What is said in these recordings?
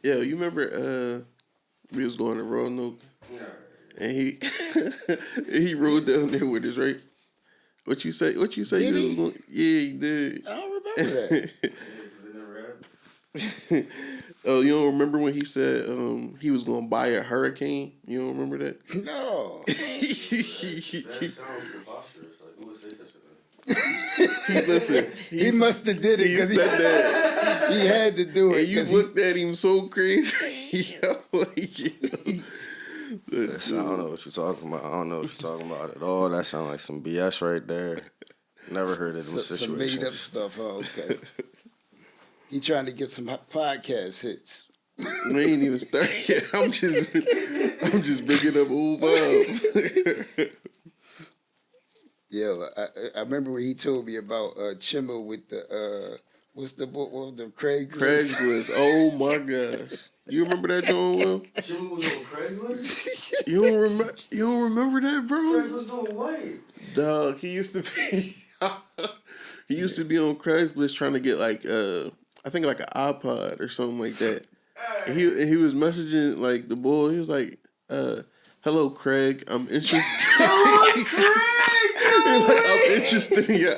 Yo, you remember we was going to Roanoke? Yeah. And he rode down there with us, right? What you say? Did he? Yeah, he did. I don't remember that. Oh, you don't remember when he said he was gonna buy a hurricane? You don't remember that? No. That sounds preposterous. Like, who would say that? He must have did it because he said that. He had to do it. And you looked at him so crazy. I don't know what you're talking about. I don't know what you're talking about at all. That sounds like some BS right there. Never heard of them situations. Some made up stuff. Oh, okay. He trying to get some podcast hits. We ain't even started yet. I'm just bringing up old vibes. Yo, I remember when he told me about Chimba with the what's the book? What the Craigslist? Oh my god! You remember that, John? Will? Chimba was on Craigslist. You don't remember that, bro? Craigslist doing what? Dog, he used to be. He used to be on Craigslist trying to get like I think like an iPod or something like that. And he was messaging like the boy. He was like, "Hello, Craig. I'm interested." Hello, Craig. Like, I'm interested in your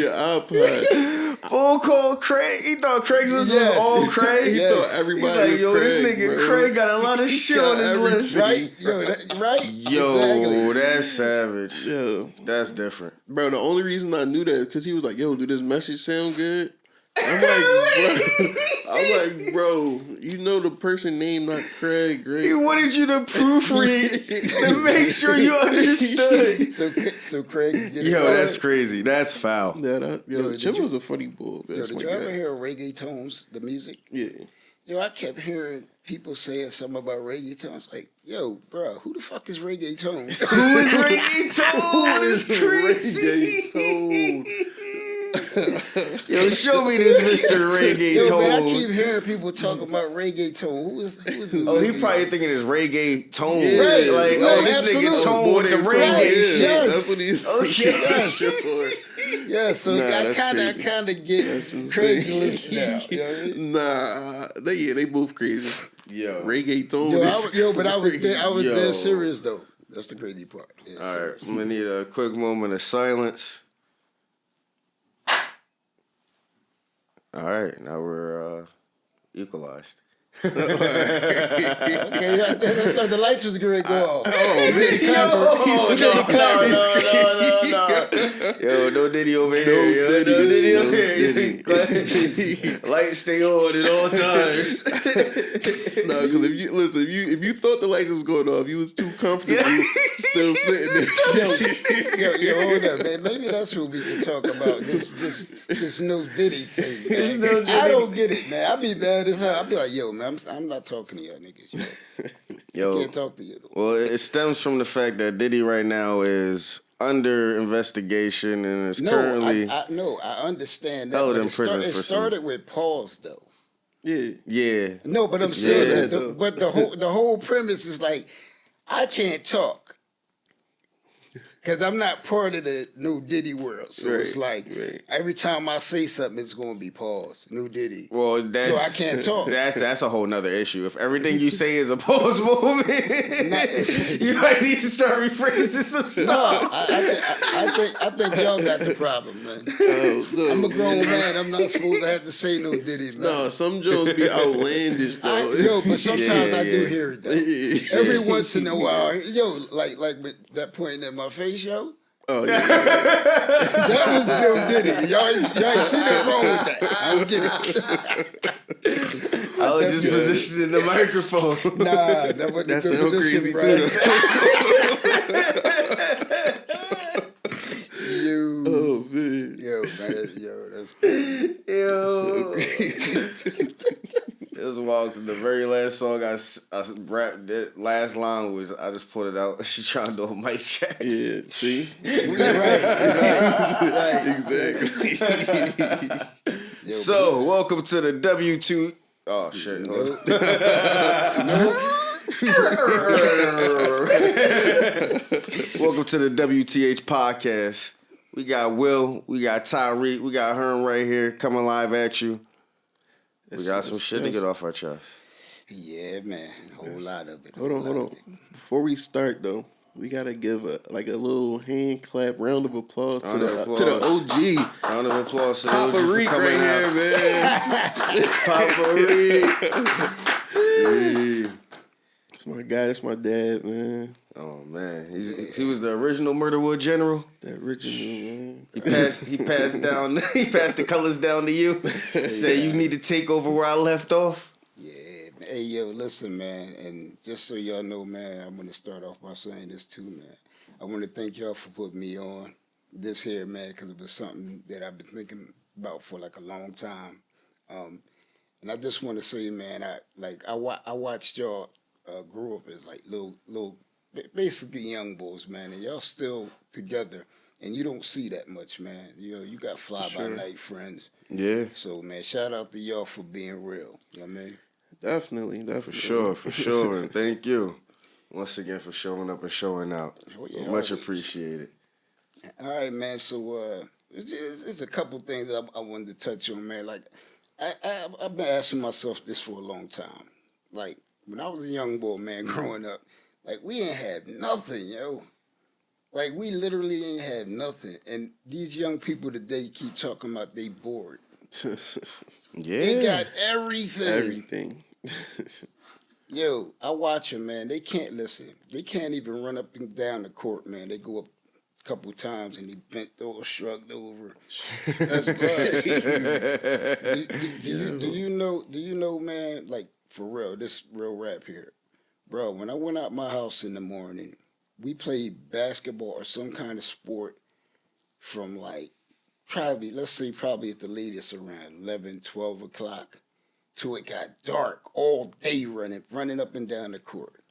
iPod. Bull called Craig. He thought Craigslist was all Craig. He thought everybody He's like, was yo, Craig, this nigga bro. Craig got a lot of shit on his list. Right? Yo, right? Yo, exactly. That's savage. Yeah. That's different. Bro, the only reason I knew that is because he was like, yo, do this message sound good? I'm like, bro, you know the person named not Craig, right? He wanted you to proofread to make sure you understood. So Craig, that's crazy. That's foul. Jim was a funny bull. Did you ever hear reggaetons, the music? Yeah. Yo, I kept hearing people saying something about reggaetons. Like, yo, bro, who the fuck is reggaeton? Who is reggaeton? It's crazy. Yo, show me this Mr. Reggaeton. Yo, man, I keep hearing people talking about reggaeton. Who is this? Oh, he probably thinking it's reggaeton. Yeah, right. Like, No, this absolutely. nigga tone with the reggae shit. Yes. That's what he's Yeah, so I kind of get Craigslist now. You know what I mean? Nah, they both crazy. Yo. Reggaeton. But I was dead serious though. That's the crazy part. Yeah, all right, I'm gonna need a quick moment of silence. All right, now we're equalized. Okay, the lights was going to go off. Oh, man. No. Yo, no Diddy over here. No Diddy over here. Lights stay on at all times. No, because if you thought the lights was going off, you was too comfortable still sitting there. Yo, hold up, man. Maybe that's what we can talk about. This no Diddy thing. Man. I don't get it, man. I be mad as hell. I be like, yo, man, I'm not talking to y'all niggas. Yo, I can't talk to you. Well, it stems from the fact that Diddy right now is under investigation and is currently I understand that. held But in prison it started with pause though. Yeah. No, but I'm saying but the whole premise is like I can't talk because I'm not part of the new Diddy world. So it's like every time I say something, it's going to be paused. New Diddy. Well, so I can't talk. That's a whole nother issue. If everything you say is a pause moment, you might need to start rephrasing some stuff. No, I think y'all got the problem, man. I'm a grown man. I'm not supposed to have to say no Diddy. Man. No, some jokes be outlandish though. But sometimes I do hear it though. Every once in a while, like with that point in my face, yo. Oh yeah. That was Yo Diddy. Y'all ain't see nothing wrong with that. I don't get it. I was just positioning the microphone. Nah, that wasn't That the sounds position, crazy too. Oh man. That's crazy. Yo. It was wild because the very last song I rapped, that last line was, I just put it out. She trying to do a mic check. Yeah, see? Right. Exactly. So, welcome to the W2... Oh, shit. No. Welcome to the WTH Podcast. We got Will, we got Tyreeq, we got Herm right here coming live at you. We got some shit to get off our chest. Yeah, man. A whole lot of it. Hold on. Before we start, though, we gotta give a little hand clap, round of applause to the OG. Round of applause to Tyreeq right here, man. Tyreeq. That's my guy. That's my dad, man. Oh man, he was the original Murderwood General. The original, man. He passed the colors down to you. Said you need to take over where I left off. Yeah. Hey, yo, listen, man, and just so y'all know, man, I'm going to start off by saying this too, man. I want to thank y'all for putting me on this here, man, because it was something that I've been thinking about for like a long time. And I just want to say, man, I watched y'all grow up as like little, basically young boys, man, and y'all still together, and you don't see that much, man. You know, you got fly-by-night friends. Yeah. So, man, shout out to y'all for being real. You know what I mean? Definitely. For sure. And thank you once again for showing up and showing out. Oh, yeah, much appreciated. All right, man. So it's a couple things that I wanted to touch on, man. Like, I've been asking myself this for a long time. Like, when I was a young boy, man, growing up, like, we ain't have nothing, yo. Like, we literally ain't have nothing. And these young people today keep talking about they bored. Yeah. They got everything. Everything. Yo, I watch them, man. They can't listen. They can't even run up and down the court, man. They go up a couple times and they bent over, shrugged over. That's good. Do you know, man, like, for real, this real rap here. Bro, when I went out my house in the morning, we played basketball or some kind of sport from like probably at the latest around 11, 12 o'clock till it got dark all day running up and down the court.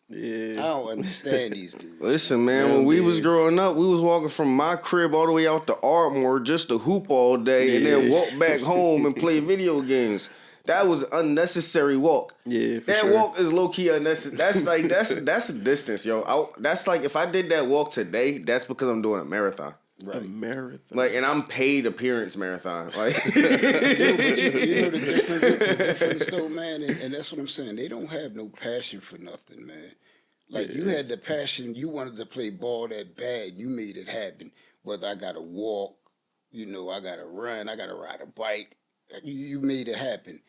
Yeah. I don't understand these dudes. Listen, man, when we was growing up, we was walking from my crib all the way out to Ardmore just to hoop all day and then walk back home and play video games. That was unnecessary walk. Yeah, for that sure. walk is low key unnecessary. That's a distance, yo. That's like if I did that walk today, that's because I'm doing a marathon. Right. A marathon. Like, and I'm paid appearance marathon. Like, you know the difference though, man, and that's what I'm saying. They don't have no passion for nothing, man. Like you had the passion, you wanted to play ball that bad, you made it happen. Whether I gotta walk, I gotta run, I gotta ride a bike. You made it happen.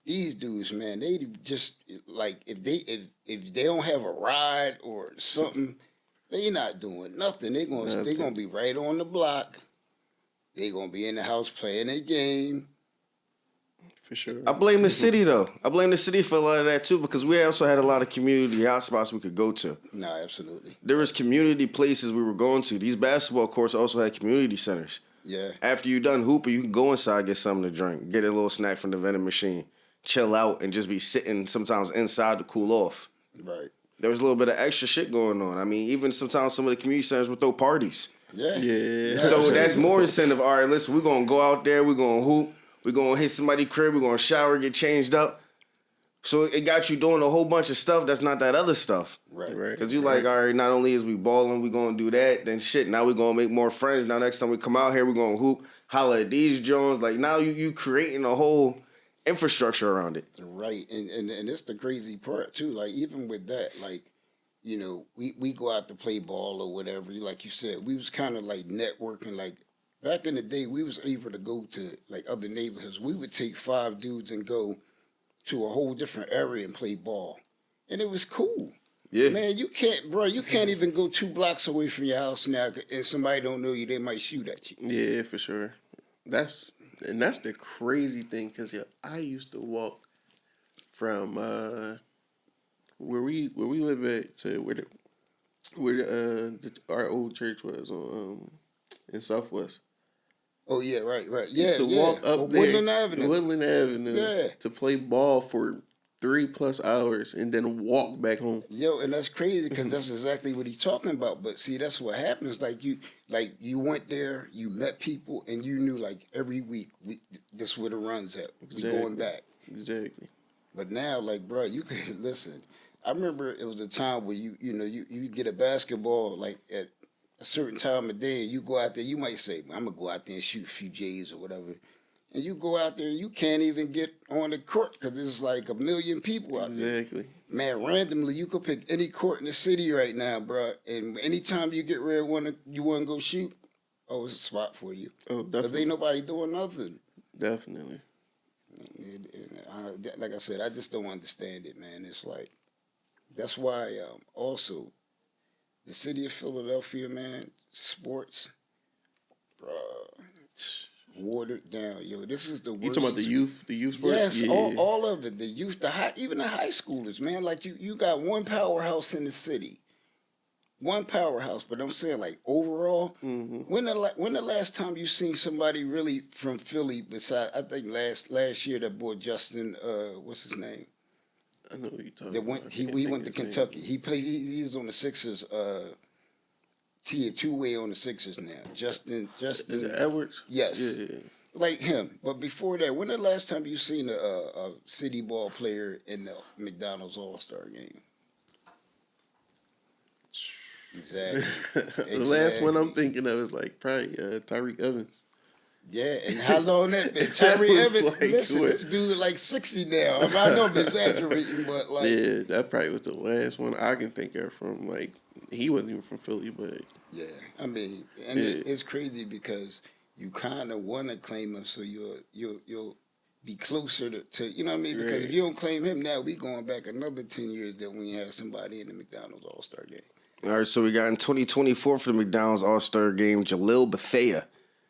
These dudes, man, they just like if they don't have a ride or something, they not doing nothing. They gonna be right on the block. They gonna be in the house playing a game. For sure. I blame the city though. I blame the city for a lot of that too because we also had a lot of community hotspots we could go to. No, absolutely. There was community places we were going to. These basketball courts also had community centers. Yeah. After you done hooping, you can go inside, get something to drink, get a little snack from the vending machine, chill out, and just be sitting sometimes inside to cool off. Right. There was a little bit of extra shit going on. I mean, even sometimes some of the community centers would throw parties. Yeah. So that's more incentive. All right, listen, we're going to go out there, we're going to hoop, we're going to hit somebody's crib, we're going to shower, get changed up. So it got you doing a whole bunch of stuff that's not that other stuff. Right. Because you like, all right, not only is we balling, we going to do that, then shit, now we going to make more friends. Now next time we come out here, we going to hoop, holla at these Jones. Like now you creating a whole infrastructure around it. Right. And it's the crazy part too. Like even with that, like, we go out to play ball or whatever. Like you said, we was kind of like networking. Like back in the day, we was able to go to like other neighborhoods. We would take 5 dudes and go to a whole different area and play ball. And it was cool. Yeah. Man, you can't even go 2 blocks away from your house now and somebody don't know you, they might shoot at you. Yeah, for sure. That's the crazy thing because I used to walk from where we live at to where our old church was on in Southwest. Oh yeah, right. Yeah, to walk up there, Woodland Avenue, to play ball for 3+ hours and then walk back home. Yo, and that's crazy because that's exactly what he's talking about. But see, that's what happens. Like you went there, you met people, and you knew like every week this is where the runs at. We going back. Exactly. But now, like, bro, you can listen. I remember it was a time where you get a basketball like at a certain time of day, and you go out there. You might say, "I'm gonna go out there and shoot a few J's or whatever." and you go out there and you can't even get on the court because there's like a million people out there. Exactly. Man, randomly you could pick any court in the city right now, bro. And anytime you get ready, you want to go shoot, it's a spot for you. Oh, definitely. Because ain't nobody doing nothing. Definitely. Like I said, I just don't understand it, man. It's like, that's why also the city of Philadelphia, man, sports, watered down. Yo, this is the worst. You talking about the youth sports? Yes, all of it. The youth, even the high schoolers, man. Like you got one powerhouse in the city. One powerhouse, but I'm saying like overall, when the last time you seen somebody really from Philly? Besides, I think last year that boy Justin, what's his name? I know what you're talking about. He went to Kentucky. He played. He's on the Sixers. Tier 2-way on the Sixers now. Justin. Is it Edwards? Yes. Yeah. Like him. But before that, when the last time you seen a city ball player in the McDonald's All-Star game? Exactly. The last one I'm thinking of is like probably Tyreeq Evans. Yeah, and how long that been? Tyreeq Evans, like, listen, this dude like 60 now. I know I'm exaggerating, but like... Yeah, that probably was the last one I can think of from, like, he wasn't even from Philly, but... Yeah, I mean, and it's crazy because you kind of want to claim him so you'll be closer to, you know what I mean? Because if you don't claim him now, we going back another 10 years that we have somebody in the McDonald's All-Star game. All right, so we got in 2024 for the McDonald's All-Star game, Jalil Bethea,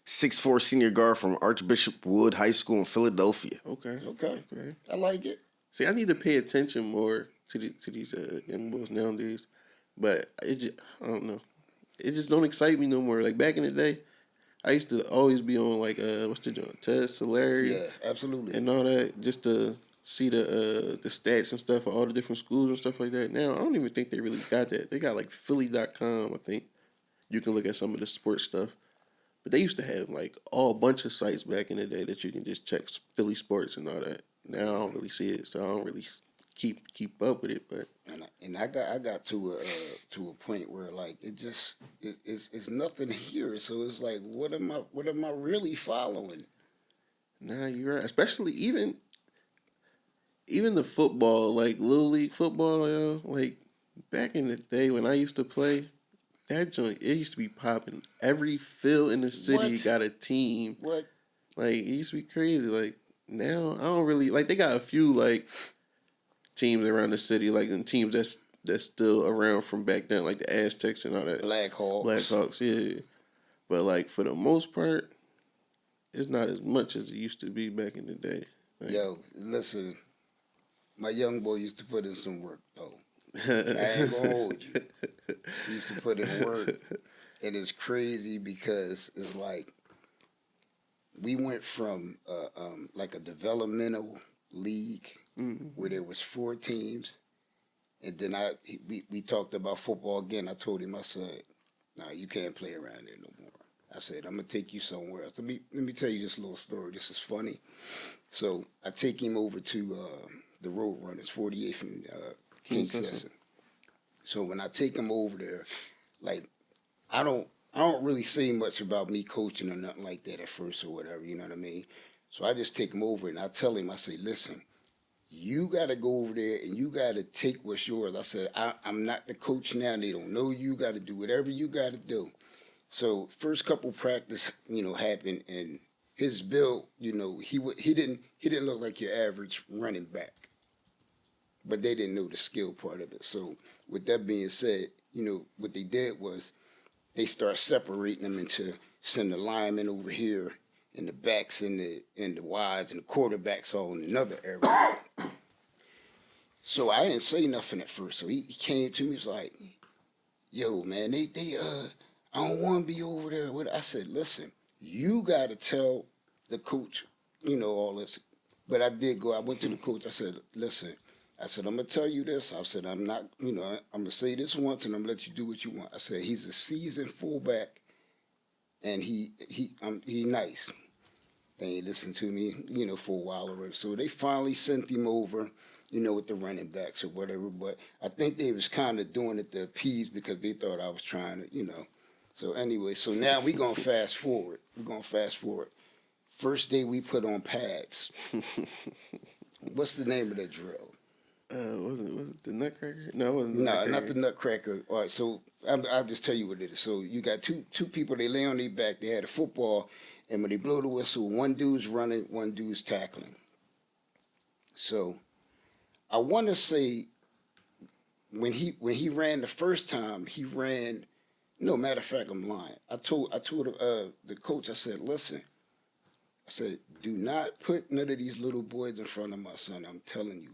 6'4" senior guard from Archbishop Wood High School in Philadelphia. Okay. I like it. See, I need to pay attention more to these young boys nowadays, but I don't know. It just don't excite me no more. Like back in the day, I used to always be on like what's the joint, Ted Solari, yeah, absolutely, and all that, just to see the stats and stuff for all the different schools and stuff like that. Now I don't even think they really got that. They got like Philly.com, I think. You can look at some of the sports stuff. But they used to have like a bunch of sites back in the day that you can just check Philly sports and all that. Now I don't really see it, so I don't really keep up with it. But I got to a point where like it's nothing here. So it's like what am I really following? Nah, you're right. Especially even the football, like Little League football, like back in the day when I used to play. That joint, it used to be popping. Every field in the city got a team. What? Like, it used to be crazy. Like, now, I don't really... Like, they got a few, like, teams around the city, like, and teams that's still around from back then, like the Aztecs and all that. Blackhawks, yeah. But, like, for the most part, it's not as much as it used to be back in the day. Like, yo, listen, my young boy used to put in some work, though. I ain't gonna hold you. He used to put in work, and it's crazy because it's like we went from like a developmental league where there was 4 teams, and then we talked about football again. I told him, I said, "No, you can't play around there no more." I said, "I'm gonna take you somewhere else." Let me tell you this little story. This is funny. So I take him over to the Road Runners, 48th and King Session. So when I take him over there, like I don't really say much about me coaching or nothing like that at first or whatever, you know what I mean? So I just take him over and I tell him, I say, listen, you got to go over there and you got to take what's yours. I said, I'm not the coach now. They don't know you. Got to do whatever you got to do. So first couple practice, happened, and his build, he didn't look like your average running back. But they didn't know the skill part of it. So with that being said, what they did was they start separating them into send the linemen over here and the backs and the wides and the quarterbacks all in another area. So I didn't say nothing at first. So he came to me, he was like, yo, man, they I don't want to be over there. I said, listen, you got to tell the coach, all this. But I did go, I went to the coach, I said, listen, I'm going to tell you this. I said, I'm not, I'm going to say this once and I'm going to let you do what you want. I said, he's a seasoned fullback and he nice. They ain't listened to me, for a while already. So they finally sent him over, with the running backs or whatever. But I think they was kind of doing it to appease because they thought I was trying to, So anyway, so now we're going to fast forward. First day we put on pads. What's the name of that drill? Was it the Nutcracker? No, it wasn't. No, not the Nutcracker. All right, so I'll just tell you what it is. So you got two people. They lay on their back. They had a football, and when they blow the whistle, one dude's running, one dude's tackling. So I want to say when he ran the first time, he ran. No, matter of fact, I'm lying. I told the coach. I said, listen. I said, do not put none of these little boys in front of my son. I'm telling you.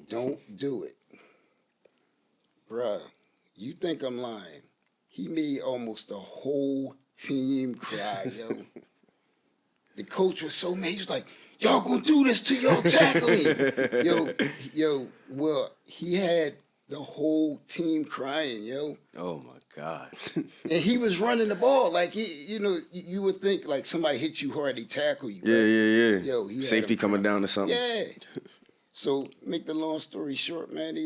Don't do it. Bruh, you think I'm lying. He made almost the whole team cry, yo. The coach was so mad. He was like, y'all gonna do this to y'all tackling. Well, he had the whole team crying, yo. Oh, my God. And he was running the ball. Like, you would think, like, somebody hit you hard, they tackle you. Yeah, right? yeah. Yo, Safety coming down or something. Yeah. So, make the long story short, man,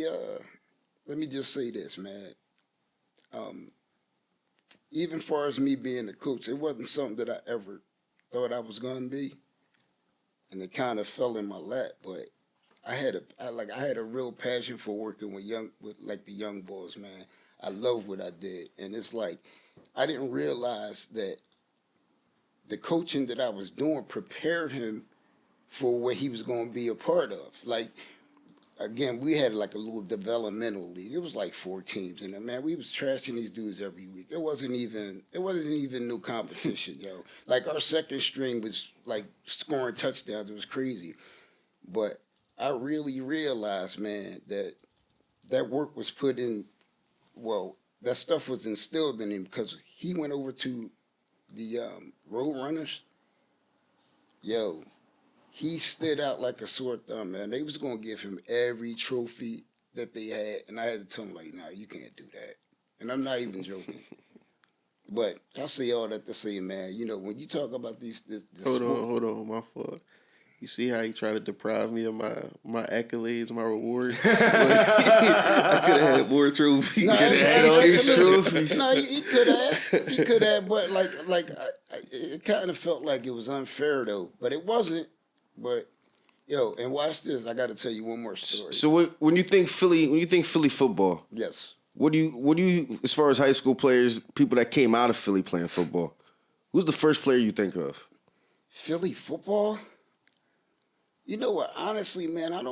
let me just say this, man. Even far as me being a coach, it wasn't something that I ever thought I was going to be. And it kind of fell in my lap, but I had a real passion for working with the young boys, man. I love what I did. And it's like, I didn't realize that the coaching that I was doing prepared him for what he was going to be a part of. Like, again, we had like a little developmental league. It was like 4 teams, and man, we was trashing these dudes every week. It wasn't even no competition, yo. Like our second string was like scoring touchdowns. It was crazy, but I really realized, man, that work was put in. Well, that stuff was instilled in him because he went over to the Road Runners. Yo. He stood out like a sore thumb, man. They was going to give him every trophy that they had, and I had to tell him, like, nah, you can't do that. And I'm not even joking. But I say all that to say, man, when you talk about this Hold on, my fault. You see how he tried to deprive me of my accolades, my rewards? I could have had more trophies. No, he had all these trophies. No, he could have. He could have, but it kind of felt like it was unfair, though. But it wasn't. But, and watch this. I got to tell you one more story. So when you think Philly football, yes. What do you, as far as high school players, people that came out of Philly playing football, who's the first player you think of? Philly football? You know what? Honestly, man, I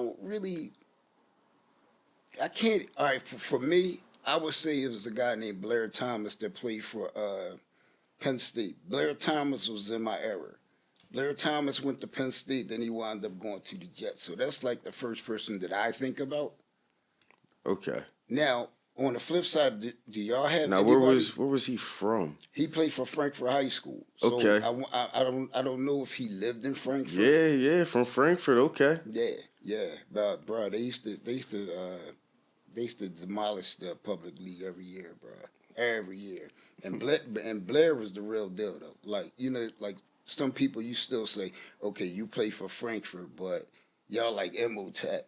can't. All right, for me, I would say it was a guy named Blair Thomas that played for Penn State. Blair Thomas was in my era. Blair Thomas went to Penn State, then he wound up going to the Jets. So that's like the first person that I think about. Okay. Now, on the flip side, do y'all have now anybody? Where was he from? He played for Frankfurt High School. So okay. I don't know if he lived in Frankfurt. Yeah, from Frankfurt. Okay. Yeah. But bro, they used to demolish the public league every year, bro. Every year. And Blair was the real deal though. Like some people, you still say, okay, you play for Frankfurt, but y'all like Emotep,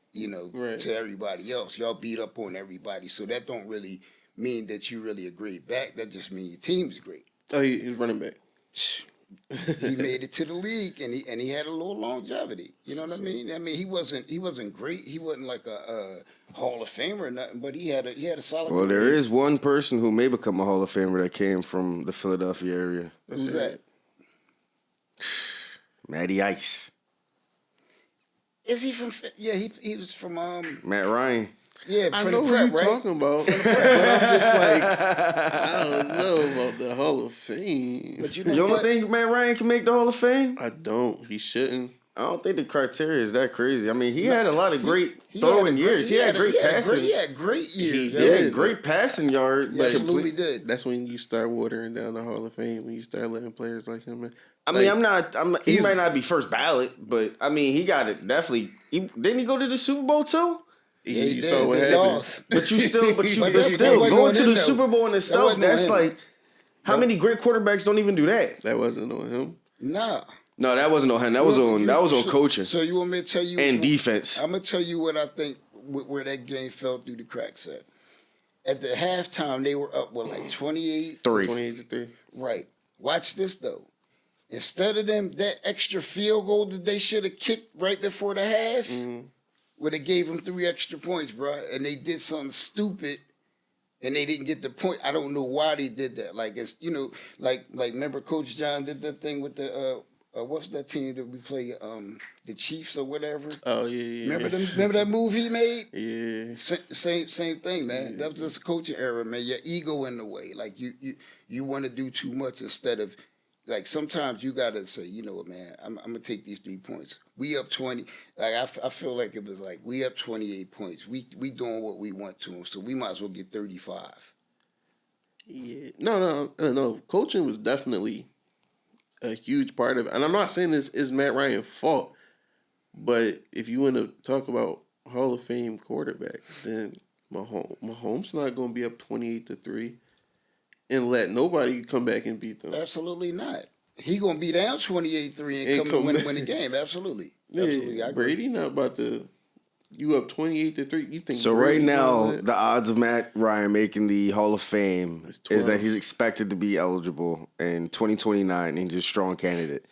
right. to everybody else. Y'all beat up on everybody. So that don't really mean that you really a great back. That just means your team's great. Oh, he's running back. He made it to the league, and he had a little longevity. You know what I mean? I mean, he wasn't great. He wasn't like a Hall of Famer or nothing, but he had a solid. Well, career. there is one person who may become a Hall of Famer that came from the Philadelphia area. Who's that? Matty Ice. Is he from? Yeah, he was from Matt Ryan. Yeah, I know who you're talking about, but I'm just like, I don't know about the Hall of Fame. But you don't think Matt Ryan can make the Hall of Fame? I don't. He shouldn't. I don't think the criteria is that crazy. I mean, he had a lot of great throwing years. He had great passing. He had great years. He did. Great passing yard. He absolutely did. That's when you start watering down the Hall of Fame, when you start letting players like him. I mean, he might not be first ballot, but I mean, he got it definitely. Didn't he go to the Super Bowl too? Yeah, you saw what happened. But you still going to the Super Bowl in itself. That's like, how many great quarterbacks don't even do that? That wasn't on him. Nah. No, that wasn't on him. That was on coaching. So you want me to tell you and defense? I'm gonna tell you what I think where that game fell through the cracks at. At the halftime, they were up with like 28-3. 28-3. Right. Watch this though. instead of that extra field goal that they should have kicked right before the half, would have gave them 3 extra points, bro. And they did something stupid, and they didn't get the point. I don't know why they did that. Like it's like remember Coach John did that thing with the what's that team that we play? The Chiefs or whatever. Oh yeah. Remember that move he made? Yeah. Same thing, man. That was just coaching error, man. Your ego in the way. Like you want to do too much instead of. Like, sometimes you got to say, you know what, man, I'm going to take these 3 points. We up 20. Like, I feel like it was like, we up 28 points. We doing what we want to them, so we might as well get 35. Yeah. No. Coaching was definitely a huge part of it. And I'm not saying this is Matt Ryan's fault, but if you want to talk about Hall of Fame quarterback, then Mahomes not going to be up 28-3. And let nobody come back and beat them. Absolutely not. He gonna be down 28-3 and come win the game. Absolutely. Yeah, Absolutely. I agree. Brady not about to. You up 28-3. You think so? Brady right now, the odds of Matt Ryan making the Hall of Fame is that he's expected to be eligible in 2029 and he's a strong candidate.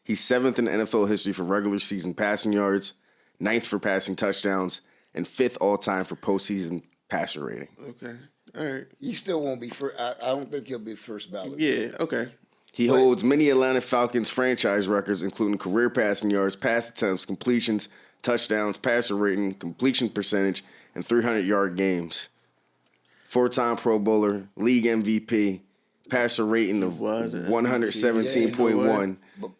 He's 7th in NFL history for regular season passing yards, 9th for passing touchdowns, and 5th all time for postseason passer rating. Okay. All right. He still won't be first. I don't think he'll be first ballot. Yeah, okay. He holds many Atlanta Falcons franchise records, including career passing yards, pass attempts, completions, touchdowns, passer rating, completion percentage, and 300-yard games. 4-time Pro Bowler, league MVP, passer rating of 117.1,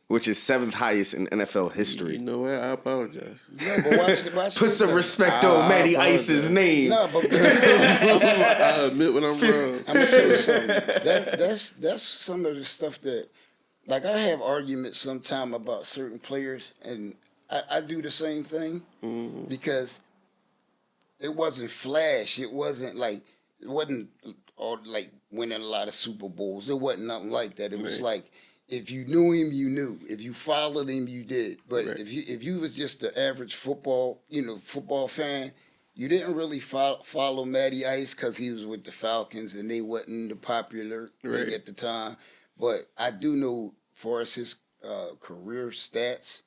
which is 7th highest in NFL history. You know what? I apologize. No, but watch Put some respect on Matty Ice's name. No, but I admit when I'm wrong. I'm gonna tell you something. That's some of the stuff that, like, I have arguments sometime about certain players, and I do the same thing because it wasn't flash. It wasn't all like winning a lot of Super Bowls. It wasn't nothing like that. It was like, if you knew him, you knew. If you followed him, you did. But if you was just the average football fan, you didn't really follow Matty Ice because he was with the Falcons and they wasn't the popular thing at the time. But I do know, for us, his career stats,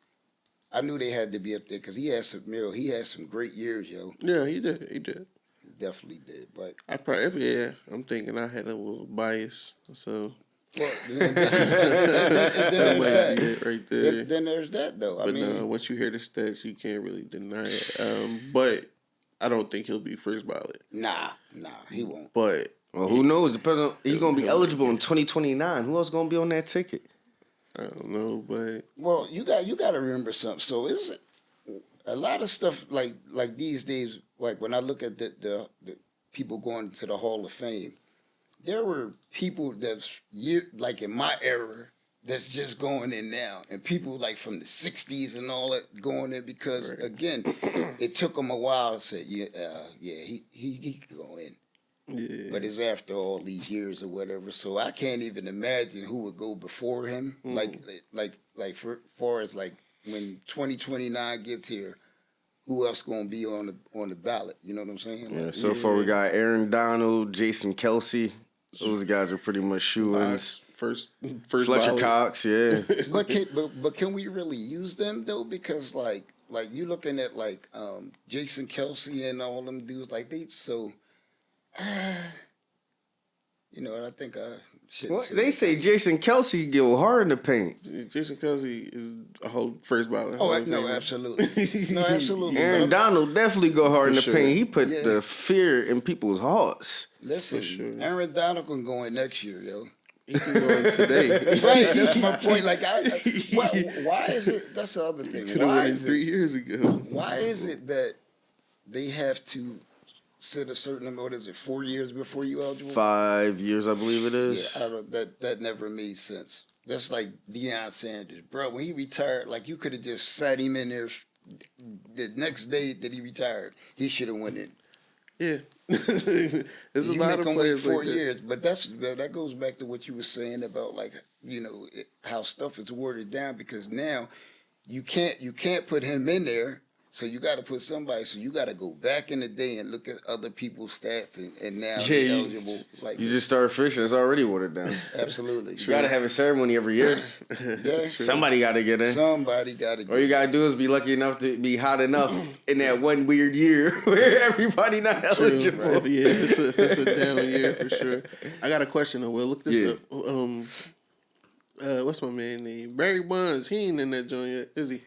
I knew they had to be up there because he had some great years, yo. Yeah, he did. Definitely did, but I'm thinking I had a little bias, so. Well, then there's that though. But once you hear the stats, you can't really deny it. But I don't think he'll be first ballot. Nah, he won't. But who knows? Depending on, he's gonna be eligible in 2029. Who else gonna be on that ticket? I don't know, but you got to remember something. So it's a lot of stuff like these days. Like when I look at the people going to the Hall of Fame, there were people that's like in my era that's just going in now, and people like from the '60s and all that going in because again, it took them a while to say, he could go in. Yeah. But it's after all these years or whatever, so I can't even imagine who would go before him. Like for far as like when 2029 gets here. Who else gonna be on the ballot? You know what I'm saying? Yeah. So far, we got Aaron Donald, Jason Kelsey. Those guys are pretty much shoo-ins. First Fletcher ballot. Cox, yeah. but can we really use them though? Because like you looking at like Jason Kelsey and all them dudes, like they so. And I think they say Jason Kelsey go hard in the paint. Jason Kelsey is a whole first ballot. Oh, no, absolutely. No, absolutely. Aaron Donald definitely go hard in the paint. He put the fear in people's hearts. Listen, Aaron Donald can go in next year, yo. He can go in today. Right, that's my point. Like, why is it? That's the other thing. Why is 3 years ago? Why is it that they have to sit a certain amount? What is it? 4 years before you eligible? 5 years, I believe it is. Yeah, that never made sense. That's like Deion Sanders, bro. When he retired, like you could have just sat him in there. The next day that he retired, he should have went in. Yeah, there's a lot of players wait 4 like years, but that goes back to what you were saying about like how stuff is worded down because now you can't put him in there So you got to put somebody. So you got to go back in the day and look at other people's stats, and now he's eligible. You just start fishing. It's already watered down. Absolutely. You got to have a ceremony every year. Yeah. Somebody got to get in. Somebody got to. All you got to do is be lucky enough to be hot enough in that one weird year where everybody not eligible. Right. Yeah, if it's a down year for sure. I got a question though. Well, look this up. What's my man name? Barry Bonds. He ain't in that joint yet, is he?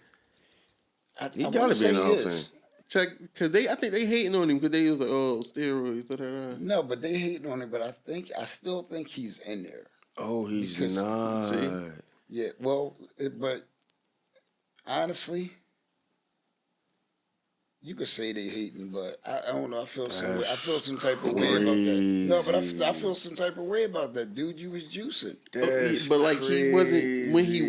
He gotta be in the Hall of Fame. Check, because I think they hating on him because they was like, oh, steroids. No, but they hating on him. But I still think he's in there. Oh, he's not. See? Yeah, well, but honestly, you could say they hating, but I don't know. I feel some type of way about that. No, but I feel some type of way about that, dude. You was juicing. But like he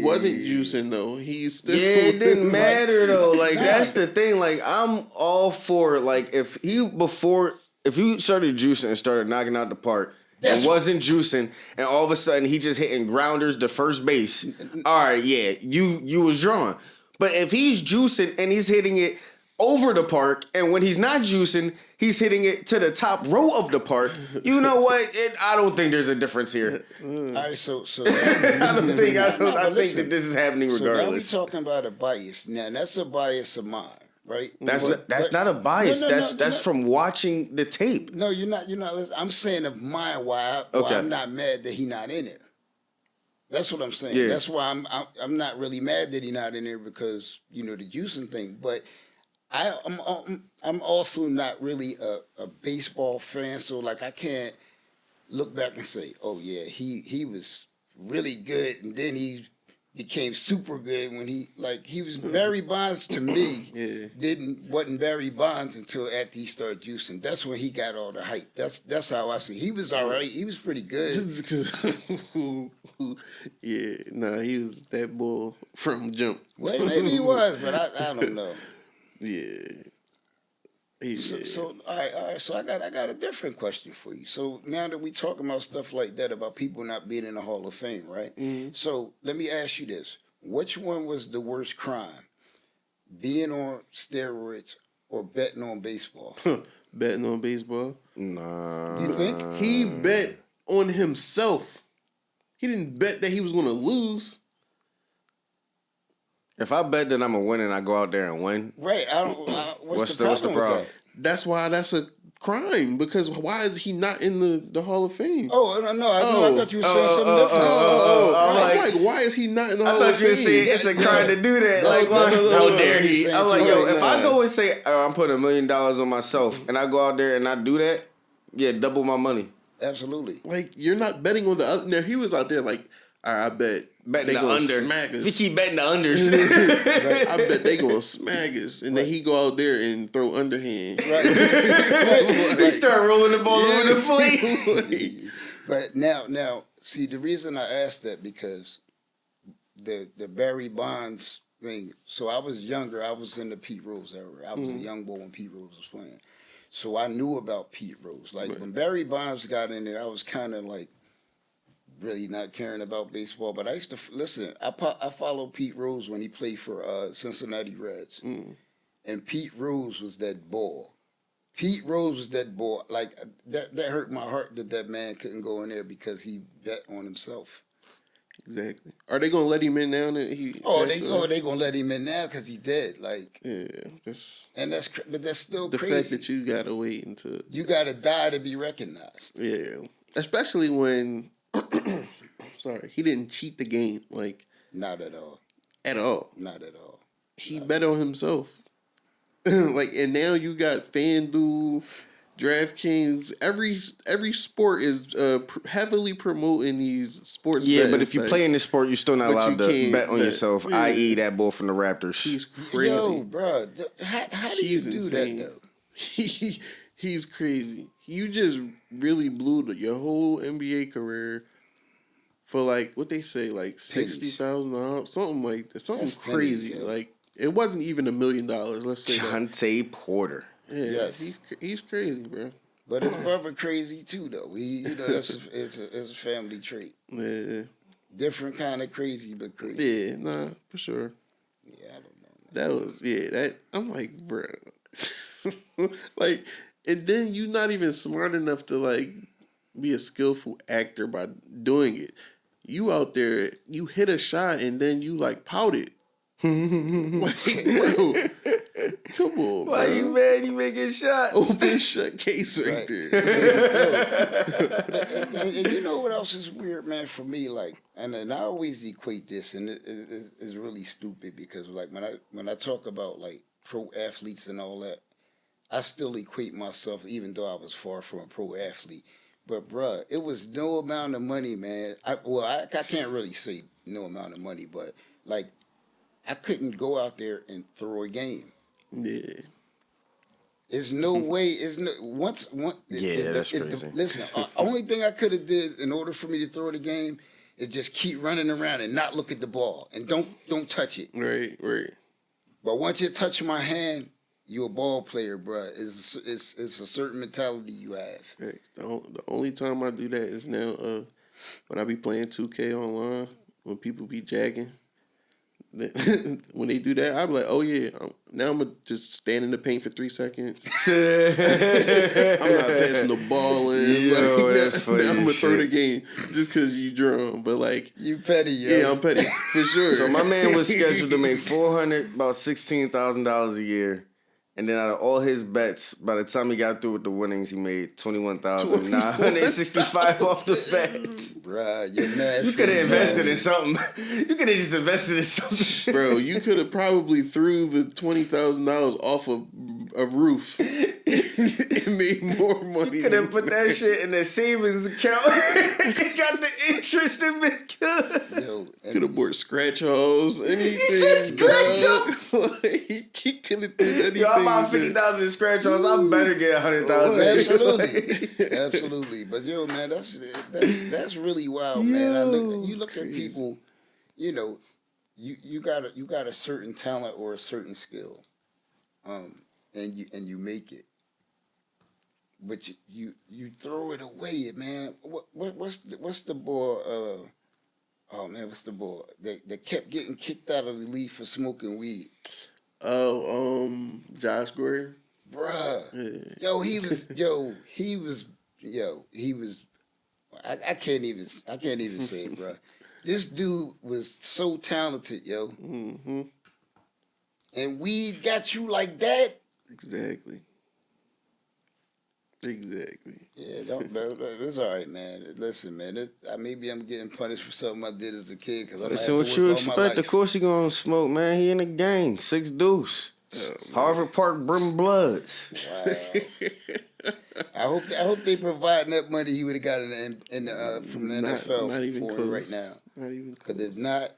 wasn't juicing though. He's still it didn't matter though. Like that's the thing. Like I'm all for like if you started juicing and started knocking out the park. And wasn't juicing, and all of a sudden he just hitting grounders to first base. All right, yeah, you was drawn. But if he's juicing and he's hitting it over the park, and when he's not juicing, he's hitting it to the top row of the park. You know what? I don't think there's a difference here. All right, so I think that this is happening regardless. So now we're talking about a bias. Now that's a bias of mine. Right. That's not a bias. That's from watching the tape. No, you're not. I'm saying of mine why I'm not mad that he not in it. That's what I'm saying. Yeah. That's why I'm not really mad that he not in there because the juicing thing. But I'm also not really a baseball fan, so like I can't look back and say, oh yeah, he was really good, and then he became super good when he was Barry Bonds to me. Wasn't Barry Bonds until after he started juicing. That's when he got all the hype. That's how I see. He was all right. He was pretty good. He was that bull from jump. Well, maybe he was, but I don't know. Yeah. So all right. So I got a different question for you. So now that we talking about stuff like that, about people not being in the Hall of Fame, right? Mm-hmm. So let me ask you this: which one was the worst crime, being on steroids or betting on baseball? Betting on baseball? Nah. You think he bet on himself? He didn't bet that he was going to lose. If I bet that I'm going to win and I go out there and win. Right. What's the problem with that? That's why that's a crime. Because why is he not in the Hall of Fame? Oh, no. I thought you were saying something different. I'm like, why is he not in the Hall of Fame? I thought you were saying it's a crime to do that. How dare he? I'm like, if I go and say, I'm putting $1 million on myself and I go out there and I do that, double my money. Absolutely. Like, you're not betting on the other. Now, he was out there like, all right, I bet they gonna smack us. We keep betting the unders. Like, I bet they gonna smack us, and then he go out there and throw underhand. Right. He start rolling the ball over the plate. But now, see, the reason I asked that because the Barry Bonds thing. So I was younger. I was in the Pete Rose era. I was a young boy when Pete Rose was playing. So I knew about Pete Rose. Like when Barry Bonds got in there, I was kind of like really not caring about baseball. But I used to listen. I followed Pete Rose when he played for Cincinnati Reds, and Pete Rose was that ball. Pete Rose was that ball. Like that hurt my heart that man couldn't go in there because he bet on himself. Exactly. Are they gonna let him in now? That they gonna let him in now because he dead. Like but that's still the crazy. fact that you gotta wait until you gotta die to be recognized. Yeah, especially when he didn't cheat the game. Like not at all. At all. Not at all. He bet on himself. And now you got FanDuel, DraftKings, every sport is heavily promoting these sports. Yeah, but if you play in this sport, you're still not allowed to bet on yourself. Yeah. I.e., that bull from the Raptors. He's crazy. Yo, bro, how do you do insane. that though? He's crazy. You just really blew your whole NBA career for like what they say, like $60,000, something like that, something That's crazy. Pennies, like it wasn't even $1 million. Let's say Jonte Porter. Yeah, yes, he's crazy, bro. But his brother crazy too, though. It's a family trait. Yeah, different kind of crazy, but crazy. Yeah, nah, for sure. Yeah, I don't know, That was that I'm like, bro. Like, and then you're not even smart enough to like be a skillful actor by doing it. You out there, you hit a shot and then you like pout it. Like, bro, come on, why you mad? You making shots? Open shut case right there. and you know what else is weird, man? For me, like, and I always equate this, and it's really stupid because, like, when I talk about like pro athletes and all that, I still equate myself, even though I was far from a pro athlete. But bruh, it was no amount of money, man. I can't really say no amount of money, but like, I couldn't go out there and throw a game. Yeah. There's no way. It's no once. Yeah, that's crazy. Listen, only thing I could have did in order for me to throw the game is just keep running around and not look at the ball and don't touch it. Right. But once you touch my hand, you're a ball player, bruh. It's a certain mentality you have. Right. The only time I do that is now when I be playing 2K online, when people be jagging. When they do that, I be like, oh yeah, now I'm going to just stand in the paint for 3 seconds. I'm not passing the ball in. Yo, like, that's funny. Now I'm going to throw the game just because you drawn. But like, you petty, yo. Yeah, I'm petty, for sure. So my man was scheduled to make about $16,000 a year. And then out of all his bets, by the time he got through with the winnings, he made $21,965 off the bets. Bruh, you're mad. You could have invested in something. You could have just invested in something. Bro, you could have probably threw the $20,000 off a roof and made more money. You could have put that shit in a savings account. You got the interest in it. Yo, could have bought scratch holes, anything. He said scratch holes. He could have did anything. Yo, I'm about 50,000 in scratch holes. I better get 100,000. Absolutely. But yo, man, that's really wild, man. You look at people, you know, you got a certain talent or a certain skill, and you make it, but you throw it away, man. What's the boy? Oh man, what's the boy that kept getting kicked out of the league for smoking weed? Oh, Josh Gordon. Bruh. Yeah. He was I can't even say it, bruh. This dude was so talented, yo. Mm-hmm. And weed got you like that? Exactly. Yeah, it's all right, man. Listen, man, maybe I'm getting punished for something I did as a kid. Listen, what you expect? Of course he gonna smoke, man. He in the gang, 6 deuce. Harvard Park Brim Bloods. Wow. I hope they provide that money he would have got from the NFL not even for close. Right now. Not even close. Because if not,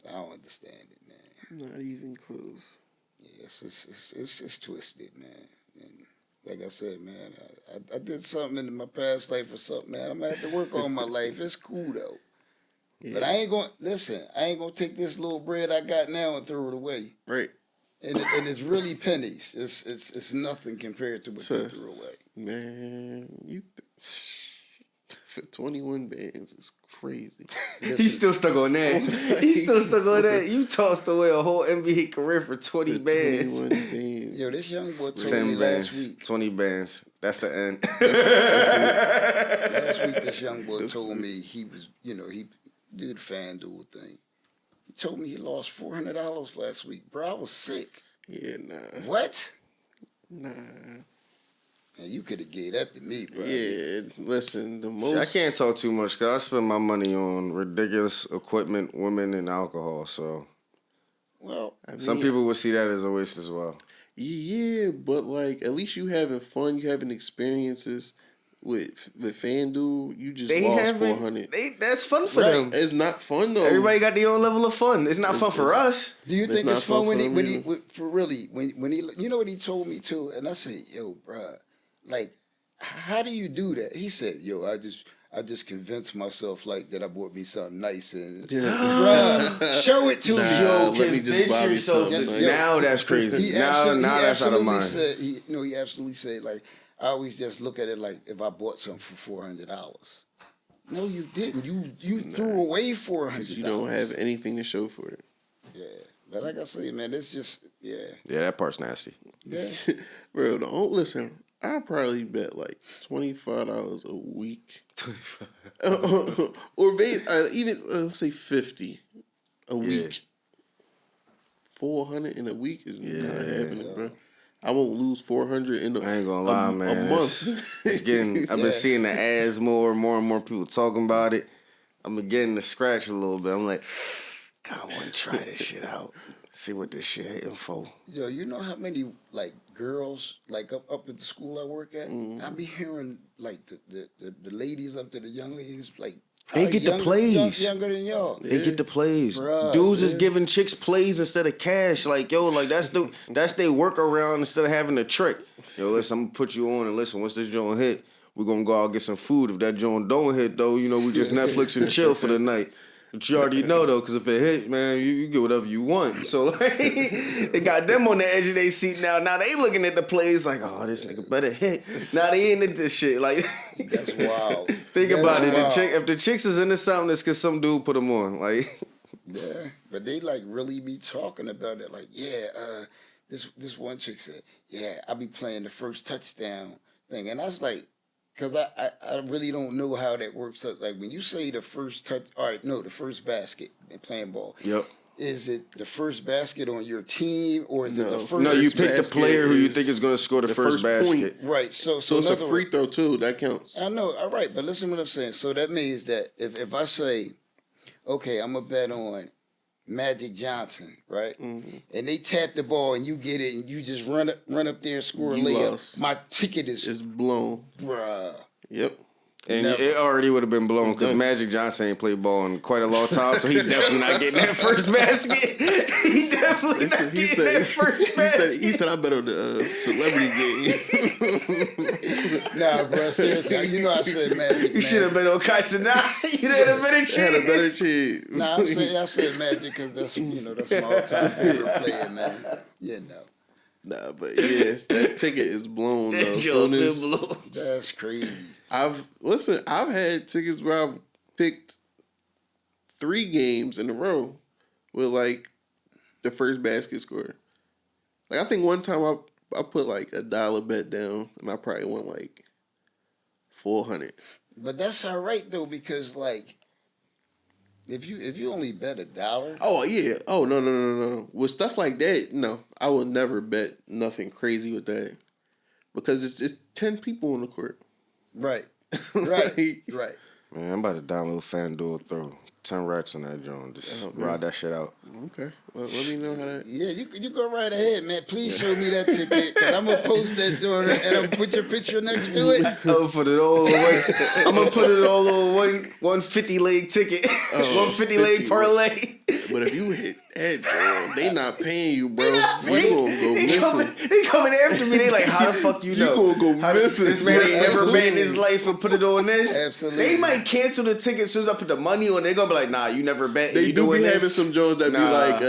I don't understand it, man. Not even close. Yeah, it's twisted, man. And like I said, man, I did something in my past life or something, man. I'm going to have to work on my life. It's cool, though. Yeah. But I ain't going to take this little bread I got now and throw it away. Right. And it's really pennies. It's nothing compared to what they threw away. Man, for 21 bands is crazy. He's still stuck on that. You tossed away a whole NBA career for 20 bands. 21 bands. Yo, this young boy told me last week. 20 bands. That's the end. Last week, this young boy told me he was, he did the FanDuel thing. He told me he lost $400 last week. Bro, I was sick. Yeah, nah. What? Nah. Man, you could have gave that to me, bro. Yeah, listen, See, I can't talk too much because I spend my money on ridiculous equipment, women, and alcohol. So, well, some people would see that as a waste as well. Yeah, but like at least you having fun, you having experiences. With FanDuel, you just lost 400. That's fun for them. It's not fun though. Everybody got their own level of fun. It's not fun for us. Do you think it's fun when he you know what he told me too? And I said, yo, bruh, like, how do you do that? He said, yo, I just convinced myself like that I bought me something nice and bruh, show it to me, yo. Convince yourself. Now that's crazy. Now that's out of mind. He absolutely said like. I always just look at it like if I bought something for $400. No, you didn't. You threw away $400. You don't have anything to show for it. Yeah, But like I say, man, it's just Yeah, that part's nasty. Yeah, bro. Listen, I probably bet like $25 a week, or even let's say 50 a week. 400 in a week is not happening, bro. I won't lose 400 in I ain't gonna lie, man. A month. It's getting. I've been seeing the ads more and more people talking about it. I'm beginning to scratch a little bit. I'm like, God, I want to try this shit out. See what this shit hitting for. Yo, you know how many like girls like up at the school I work at? I be hearing like the ladies up to the young ladies like. They get the plays. Younger than y'all. They get the plays. Bruh, Dudes is giving chicks plays instead of cash. Like, yo, like that's their workaround instead of having a trick. Yo, listen, I'm gonna put you on and listen, once this joint hit, we're gonna go out and get some food. If that joint don't hit though, you know, we just Netflix and chill for the night. But you already know though, because if it hit, man, you get whatever you want. So like, they got them on the edge of their seat now. Now they looking at the plays like, oh, this nigga better hit. Now they into this shit. Like, that's wild. Think about it. If the chicks is into something, it's because some dude put them on. Like, yeah, but they like really be talking about it. Like, this one chick said, I be playing the first touchdown thing, and I was like. Because I really don't know how that works. Like, when you say the first the first basket in playing ball. Yep. Is it the first basket on your team, or is it the first? No, you pick the player who you think is going to score the first basket. Point. Right. So it's a free throw, too. That counts. I know. All right. But listen to what I'm saying. So that means that if I say, okay, I'm going to bet on Magic Johnson, right? Mm-hmm. And they tap the ball and you get it and you just run up there and score a layup. Lost. My ticket is blown. Bruh. Yep. And it already would have been blown because Magic Johnson ain't played ball in quite a long time, so he definitely not getting that first basket. He definitely not getting that first basket. He said, I bet on the celebrity game. Nah, bro, seriously. You know I said Magic. You should have been on Kyson. Nah, you had a better chance. Had a better chance. Nah, I said Magic because that's my all-time favorite player, man. You know. Nah, but yeah, that ticket is blown though. That's crazy. I've had tickets where I've picked 3 games in a row with like the first basket score. Like I think one time I put like $1 bet down and I probably won like 400. But that's all right though, because like if you only bet $1. Oh yeah. Oh no. With stuff like that, no, I will never bet nothing crazy with that because it's 10 people on the court. Right. Man, I'm about to download FanDuel, throw 10 racks on that joint. Just ride that shit out. Okay. Well, let me know how that... Yeah, you go right ahead, man. Please show me that ticket, because I'm going to post that joint and I'm going to put your picture next to it. I'm going to put it all on I'm going to put it all on one 50-leg ticket. 150-leg parlay. But if you hit that, they not paying you, bro. You gonna go missing. They coming after me. They like, how the fuck you know? You gonna go missing. This man ain't never bet in his life and put it on this. Absolutely. They might cancel the ticket as soon as I put the money on. They gonna be like, nah, you never bet. They you do be this? having some Jones that be like,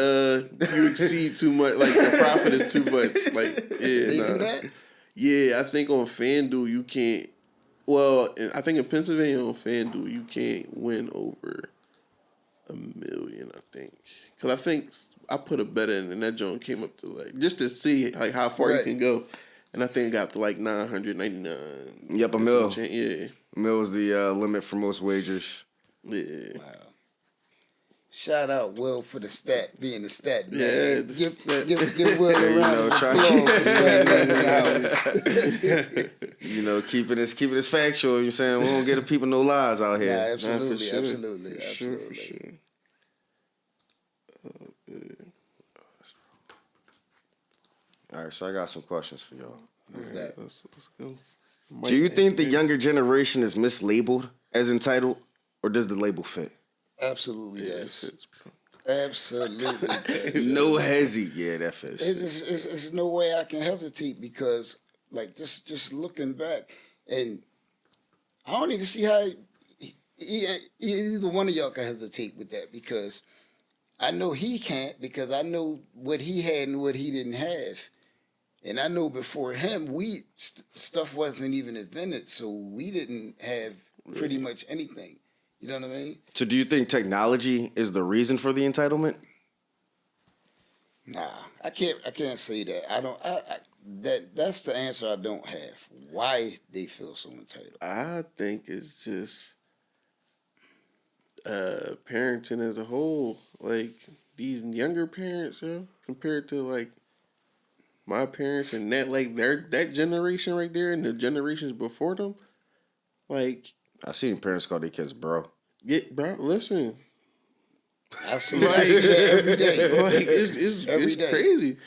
you exceed too much. Like the profit is too much. Like, yeah, they do that. Yeah, I think on FanDuel you can't. Well, I think in Pennsylvania on FanDuel you can't win over $1 million. I think because I think I put a bet in and that joint came up to like just to see like how far you can go, and I think it got to like 999. Yep, $1 million. Yeah, $1 million is the limit for most wagers. Yeah. Wow. Shout out Will for being the stat man. Yeah, give Will a round of applause. Keeping this factual. You saying we don't get the people no lies out here. Yeah, absolutely, sure. absolutely. Sure. All right, so I got some questions for y'all. What's that? Let's go. Do you think the younger generation is mislabeled as entitled, or does the label fit? Absolutely, yes. Fits, bro. Absolutely. No hezzy. Yeah, that fits. It's no way I can hesitate because, like, just looking back, and I don't even see how either one of y'all can hesitate with that because I know he can't because I know what he had and what he didn't have. And I know before him, stuff wasn't even invented, so we didn't have pretty much anything. You know what I mean? So do you think technology is the reason for the entitlement? Nah, I can't say that. I don't. That's the answer I don't have. Why they feel so entitled? I think it's just parenting as a whole. Like these younger parents, compared to like my parents and that generation right there and the generations before them. Like I seen parents call their kids bro. Yeah, bro. Listen. I see that every day. Like it's crazy.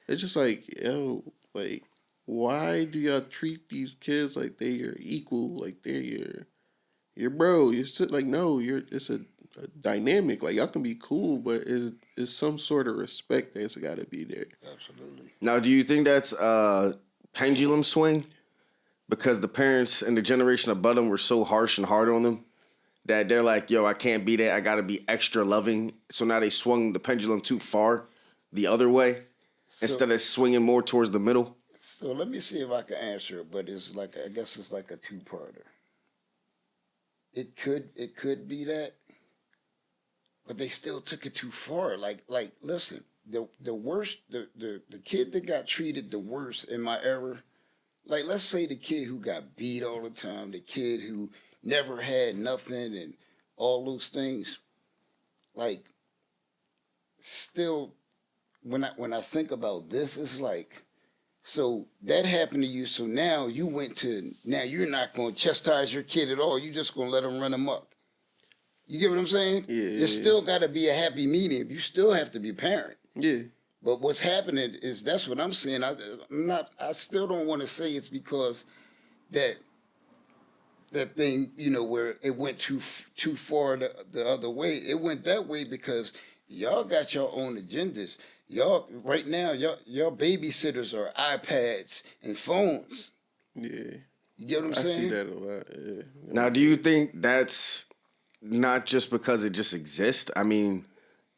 It's just like, yo, like, why do y'all treat these kids like they are equal? Like they're your bro. It's a dynamic. Like y'all can be cool, but it's some sort of respect that's got to be there. Absolutely. Now, do you think that's pendulum swing? Because the parents and the generation above them were so harsh and hard on them that they're like, yo, I can't be that. I got to be extra loving. So now they swung the pendulum too far the other way instead of swinging more towards the middle. So let me see if I can answer it, but I guess it's like a two-parter. It could be that, but they still took it too far. Like listen, the worst, the kid that got treated the worst in my era, like let's say the kid who got beat all the time, the kid who never had nothing and all those things, like still when I think about this, it's like, so that happened to you. So now you're not going to chastise your kid at all. You're just going to let him run amok. You get what I'm saying? Yeah. There's still got to be a happy medium. You still have to be a parent. Yeah. But what's happening is that's what I'm saying. I still don't want to say it's because that thing, where it went too far the other way. It went that way because y'all got your own agendas. Y'all right now, y'all babysitters are iPads and phones. Yeah. You get what I'm saying? I see that a lot. Yeah. Now, do you think that's not just because it just exists? I mean,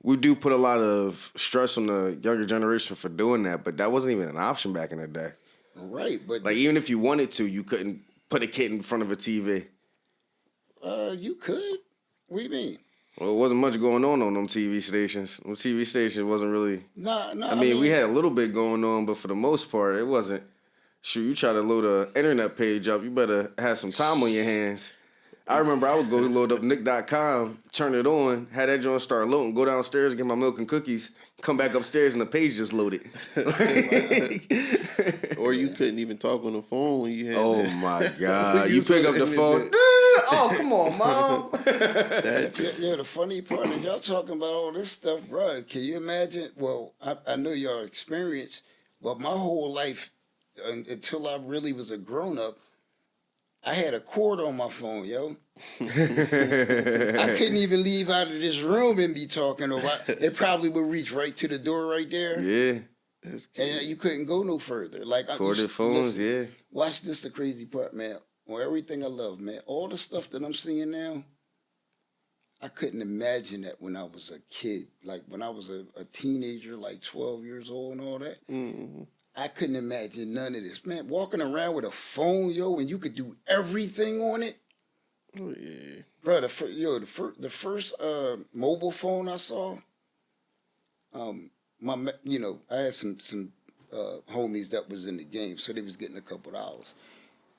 we do put a lot of stress on the younger generation for doing that, but that wasn't even an option back in the day. Right, but like even if you wanted to, you couldn't put a kid in front of a TV. You could. What do you mean? Well, it wasn't much going on them TV stations. Them TV stations wasn't really. No. I mean, we had a little bit going on, but for the most part, it wasn't. Shoot, you try to load a internet page up, you better have some time on your hands. I remember I would go load up Nick.com, turn it on, have that joint start loading, go downstairs, get my milk and cookies, come back upstairs, and the page just loaded. Or you couldn't even talk on the phone when you had that. My God. You pick up the phone. Oh, come on, Mom. Yeah, the funny part is y'all talking about all this stuff, bro. Can you imagine? Well, I know y'all experienced, but my whole life, until I really was a grown-up, I had a cord on my phone, yo. I couldn't even leave out of this room and be talking. It probably would reach right to the door right there. Yeah. And you couldn't go no further. Like corded phones, yeah. Watch this, the crazy part, man. On everything I love, man. All the stuff that I'm seeing now, I couldn't imagine that when I was a kid. Like when I was a teenager, like 12 years old and all that. Mm-hmm. I couldn't imagine none of this. Man, walking around with a phone, yo, and you could do everything on it. Oh, yeah. Bro, the first mobile phone I saw, I had some homies that was in the game, so they was getting a couple $.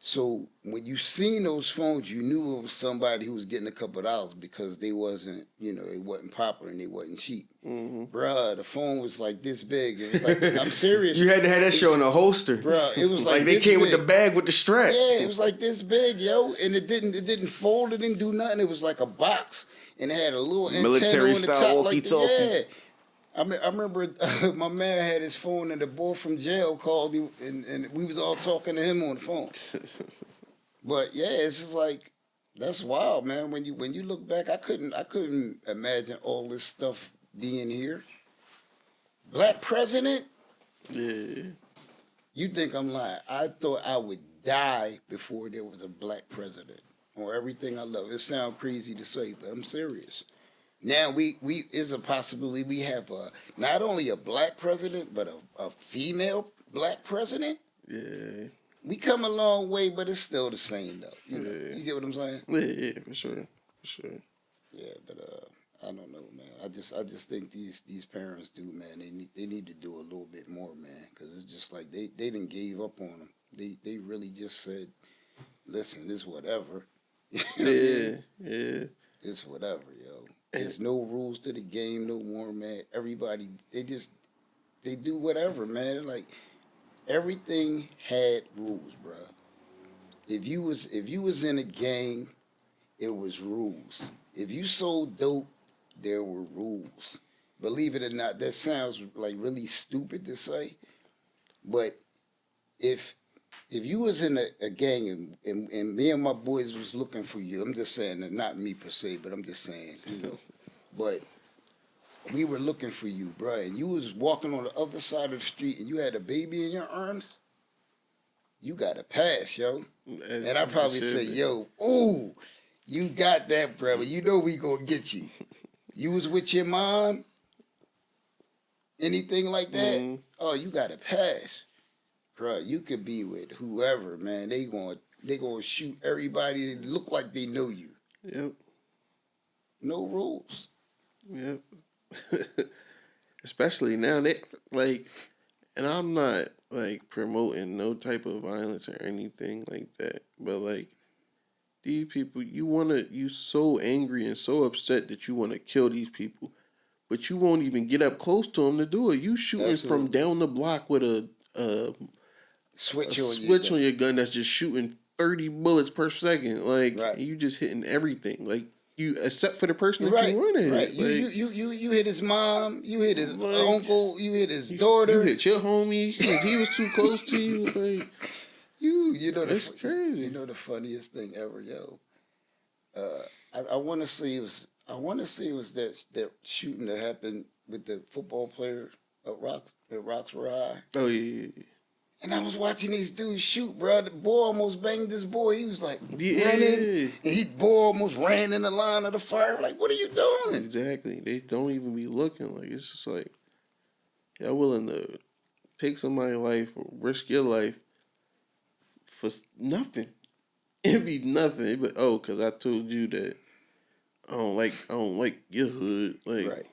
So when you seen those phones, you knew it was somebody who was getting a couple $, because they wasn't, they wasn't popular and they wasn't cheap. Mm-hmm. Bruh, the phone was like this big. It was like, I'm serious. You had to have that shit on a holster. Bruh, it was like they this came big. with the bag with the strap. Yeah, it was like this big, yo, and it didn't fold. It didn't do nothing. It was like a box, and it had a little military antenna on the style top, walkie-talkie. Yeah. I remember my man had his phone, and the boy from jail called him, and we was all talking to him on the phone. But yeah, it's just like, that's wild, man. When you look back, I couldn't imagine all this stuff being here. Black president? Yeah. You think I'm lying? I thought I would die before there was a black president on everything I love. It sounds crazy to say, but I'm serious. Now we is a possibility we have not only a black president, but a female black president. Yeah. We come a long way, but it's still the same though. You know, you get what I'm saying? Yeah, for sure. Yeah, but I don't know, man. I just think these parents do, man. They need to do a little bit more, man, because it's just like they didn't gave up on them. They really just said, listen, it's whatever. Yeah. It's whatever, yo. There's no rules to the game no more, man. Everybody, they do whatever, man. Like everything had rules, bro. If you was in a gang, it was rules. If you sold dope, there were rules. Believe it or not, that sounds like really stupid to say, but if you was in a gang and me and my boys was looking for you, I'm just saying, not me per se, but I'm just saying, but we were looking for you, bro, and you was walking on the other side of the street and you had a baby in your arms, you got to pass, yo. And I probably say, yo, ooh, you got that, brother. You know we gonna get you. You was with your mom, anything like that, oh, you got to pass. Bro, you could be with whoever, man. They gonna shoot everybody that look like they know you. Yep. No rules. Yep. Especially now, they like, and I'm not like promoting no type of violence or anything like that, but like these people, you so angry and so upset that you want to kill these people, but you won't even get up close to them to do it. You shooting from down the block with a switch on your gun that's just shooting 30 bullets per second. Like, you just hitting everything. Like, you, except for the person that you running. Right. Like, you hit his mom, you hit his uncle, you hit his daughter. You hit your homie. He was too close to you. Like, you know that's crazy. You know the funniest thing ever, yo. I want to say it was that shooting that happened with the football player at Roxbury High. Oh yeah. And I was watching these dudes shoot, bro. The boy almost banged this boy. He was like running, and boy almost ran in the line of the fire. Like, what are you doing? Exactly. They don't even be looking. Like, it's just like, y'all willing to take somebody's life or risk your life for nothing. It'd be nothing. But because I told you that I don't like your hood. Like,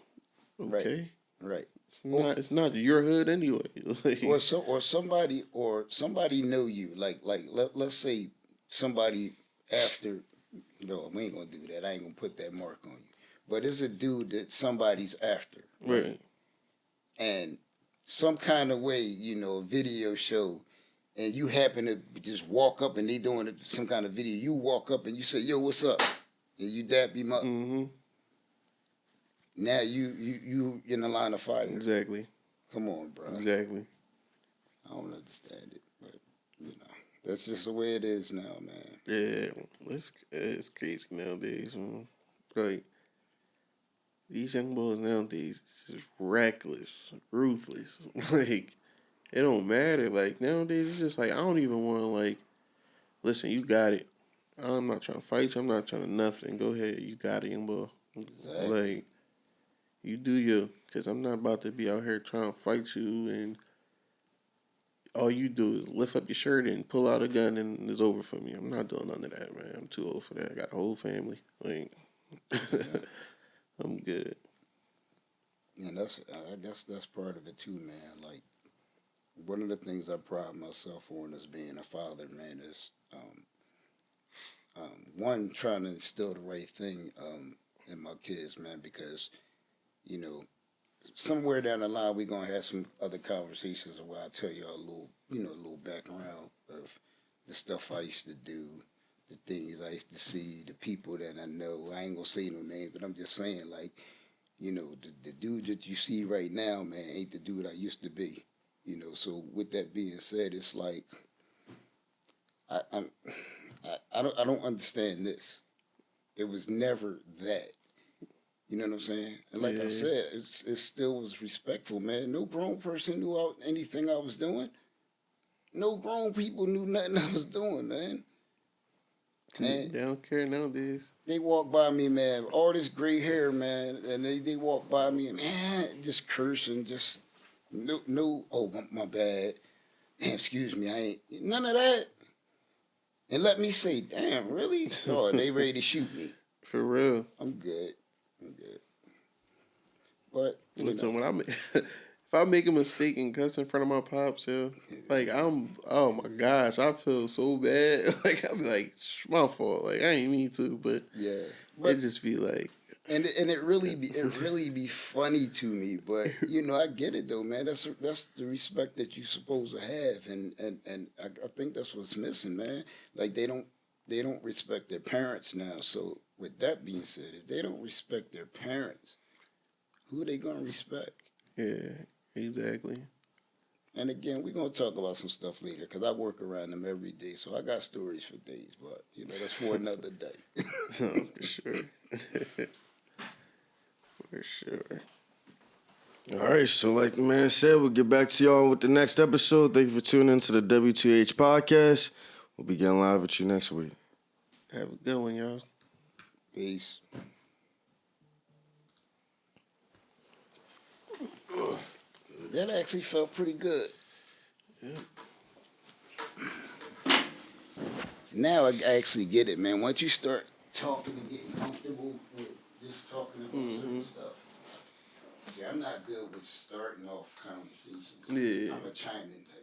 okay, right. It's not your hood anyway. Like, or somebody know you. Like let's say somebody after. No, we ain't gonna do that. I ain't gonna put that mark on you. But it's a dude that somebody's after. Right. And some kind of way, a video show, and you happen to just walk up and they doing some kind of video. You walk up and you say, "Yo, what's up?" And you dap him up. Mm-hmm. Now you in the line of fire. Exactly. Come on, bro. Exactly. I don't understand it, but that's just the way it is now, man. Yeah, it's crazy nowadays, man. Like, these young boys nowadays just reckless, ruthless. Like, it don't matter. Like, nowadays it's just like, I don't even want to, like, listen, you got it. I'm not trying to fight you. I'm not trying to nothing. Go ahead. You got it, young boy. Exactly. Like, you do you, because I'm not about to be out here trying to fight you and all you do is lift up your shirt and pull out a gun and it's over for me. I'm not doing none of that, man. I'm too old for that. I got a whole family. Like, I'm good. And I guess that's part of it too, man. Like, one of the things I pride myself on as being a father, man, is one, trying to instill the right thing in my kids, man, because somewhere down the line we're gonna have some other conversations where I tell you a little background of the stuff I used to do, the things I used to see, the people that I know. I ain't gonna say no names, but I'm just saying, like, the dude that you see right now, man, ain't the dude I used to be. So with that being said, it's like I don't understand this. It was never that. You know what I'm saying? And like I said, it still was respectful, man. No grown person knew anything I was doing. No grown people knew nothing I was doing, man. And they don't care nowadays. They walk by me, man, all this gray hair, man, and they walk by me, man, just cursing, just no, oh, my bad. Damn, excuse me, I ain't, none of that. And let me say, damn, really? Oh, they ready to shoot me. For real. I'm good. But listen, when if I make a mistake and cuss in front of my pops, like oh my gosh, I feel so bad. Like I'm like, it's my fault. Like I ain't mean to, but it just be like, and it really be funny to me. But I get it though, man. That's the respect that you supposed to have, and I think that's what's missing, man. Like they don't respect their parents now. So with that being said, if they don't respect their parents, who are they gonna respect? Yeah, exactly. And again, we're going to talk about some stuff later because I work around them every day. So I got stories for days, but, that's for another day. Oh, for sure. For sure. All right, so like the man said, we'll get back to y'all with the next episode. Thank you for tuning in to the WTH Podcast. We'll be getting live with you next week. Have a good one, y'all. Peace. That actually felt pretty good. Yeah. Now I actually get it, man. Once you start talking and getting comfortable with just talking about certain stuff. See, I'm not good with starting off conversations. Yeah. I'm a chime in type.